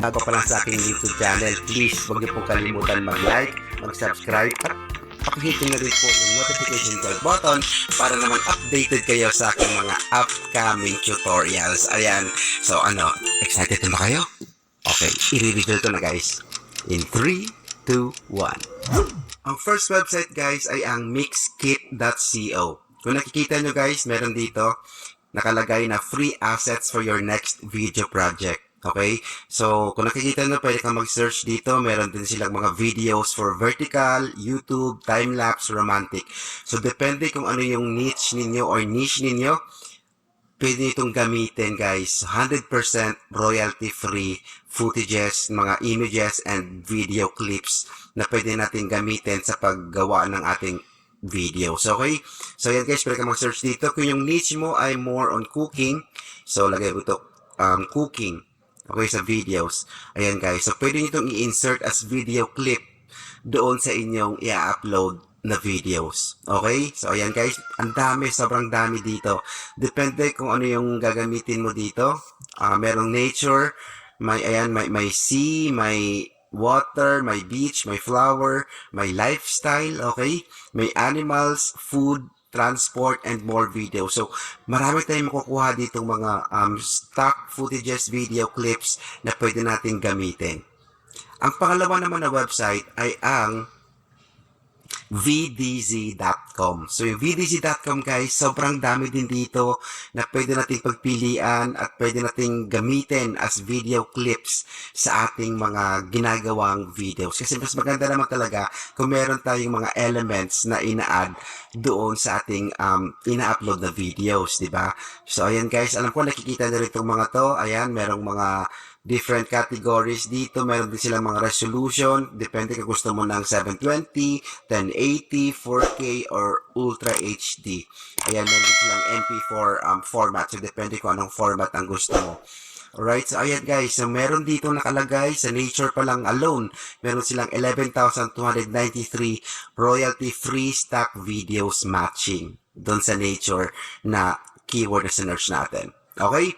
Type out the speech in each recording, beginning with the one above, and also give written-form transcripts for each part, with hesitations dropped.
bago pa lang sa aking YouTube channel, please huwag niyo pong kalimutan mag-like, mag-subscribe, at pakihitin na rin po yung notification bell button para naman updated kayo sa aking mga upcoming tutorials. Ayan. So excited na ba kayo? Okay, i-reveal ko na guys. In 3, 2, 1. Ang first website guys ay ang mixkit.co. Kung nakikita nyo guys, meron dito nakalagay na free assets for your next video project. Okay? So, kung nakikita nyo, pwede kang mag-search dito. Meron din silang mga videos for vertical, YouTube, time-lapse, romantic. So, depende kung ano yung niche ninyo or niche ninyo, pwede itong gamitin guys. 100% royalty-free footages, mga images, and video clips na pwede natin gamitin sa paggawa ng ating videos. Okay? So, yan guys, pwede ka mag-search dito. Kung yung niche mo ay more on cooking, so lagay ko ito, cooking. Okay, sa videos. Ayan guys. So, pwede nyo itong i-insert as video clip doon sa inyong i-upload na videos. Okay? So, ayan guys. Ang dami, sobrang dami dito. Depende kung ano yung gagamitin mo dito. Merong nature, may sea, may water, may beach, may flower, may lifestyle, okay? May animals, food, transport, and more video. So, marami tayong makukuha dito mga stock footages, video clips na pwede natin gamitin. Ang pangalawa naman na website ay ang vdz.com. So, yung vdz.com guys, sobrang dami din dito na pwede nating pagpilian at pwede nating gamitin as video clips sa ating mga ginagawang videos. Kasi mas maganda naman talaga kung meron tayong mga elements na ina-add doon sa ating ina-upload na videos, di ba? So, ayan guys, alam ko nakikita nyo rin itong mga to. Ayan, merong mga different categories dito. Meron din silang mga resolution. Depende kung gusto mo ng 720, 1080, 4K, or Ultra HD. Ayan, meron din silang MP4 format. So, depende kung anong format ang gusto mo. Alright, so ayan guys. So, meron dito nakalagay sa nature pa lang alone. Meron silang 11,293 royalty-free stock videos matching doon sa nature na keyword na sinearch natin. Okay?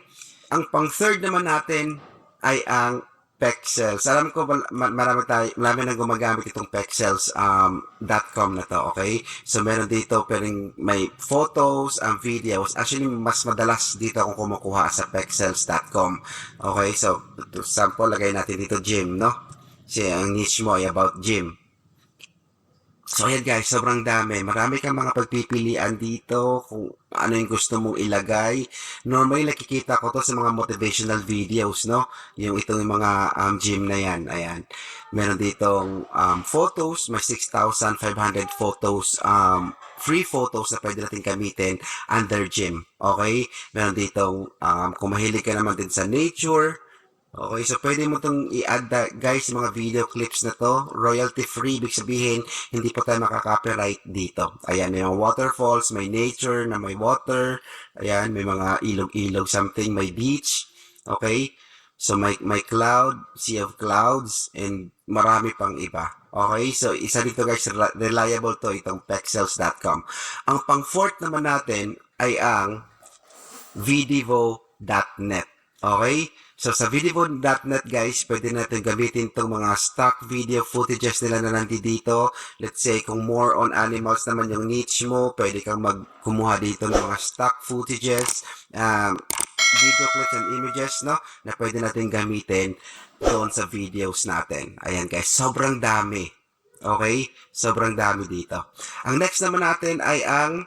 Ang pang-third naman natin ay ang Pexels. Alam ko marami nang gumagamit itong Pexels.com na to, okay? So, meron dito pwedeng may photos, videos. Actually, mas madalas dito akong kumukuha sa Pexels.com. Okay, so, to sample, lagay natin dito gym, no? Kasi ang niche mo ay about gym. So, ayan guys, sobrang dami. Marami kang mga pagpipilian dito kung ano yung gusto mong ilagay. Normally, nakikita ko to sa mga motivational videos, no? Yung itong mga gym na yan. Ayan. Meron ditong photos. May 6,500 photos, free photos na pwede natin gamitin under gym. Okay? Meron ditong, kung mahilig ka naman din sa nature, okay, so pwede mo itong i-add guys, mga video clips na to, royalty free, ibig sabihin, hindi pa tayo makaka-copyright dito. Ayan, may mga waterfalls, may nature na may water, ayan, may mga ilog-ilog something, may beach, okay, so may cloud, sea of clouds, and marami pang iba. Okay, so isa dito guys, reliable to itong Pexels.com. Ang pang-fourth naman natin ay ang vdivo.net. Okay? So, sa vdivo.net guys, pwede natin gamitin itong mga stock video footages nila na nandito. Let's say, kung more on animals naman yung niche mo, pwede kang kumuha dito ng mga stock footages, video clips and images, no? Na pwede natin gamitin doon sa videos natin. Ayan guys, sobrang dami. Okay? Sobrang dami dito. Ang next naman natin ay ang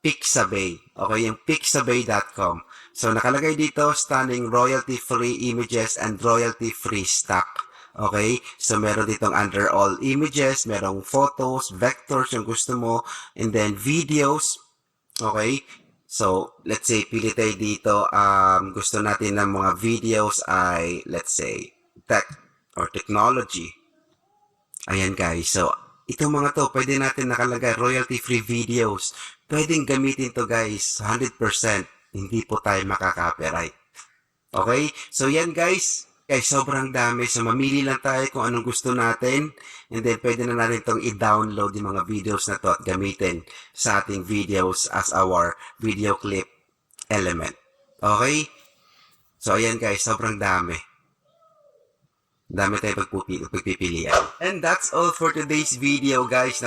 Pixabay. Okay, yung Pixabay.com. So, nakalagay dito, stunning royalty-free images and royalty-free stock. Okay, so meron ditong under all images, merong photos, vectors yung gusto mo, and then videos. Okay, so let's say, pili tayo dito, gusto natin ng mga videos ay, let's say, tech or technology. Ayan guys, so itong mga to, pwede natin nakalagay royalty-free videos. Pwedeng gamitin to guys, 100%. Hindi po tayo makaka-copyright. Okay? So yan guys, sobrang dami. So mamili lang tayo kung anong gusto natin. And then pwede na natin itong i-download yung mga videos na to at gamitin sa ating videos as our video clip element. Okay? So ayan guys, sobrang dami. Dami tayong pagpipilian. And that's all for today's video, guys.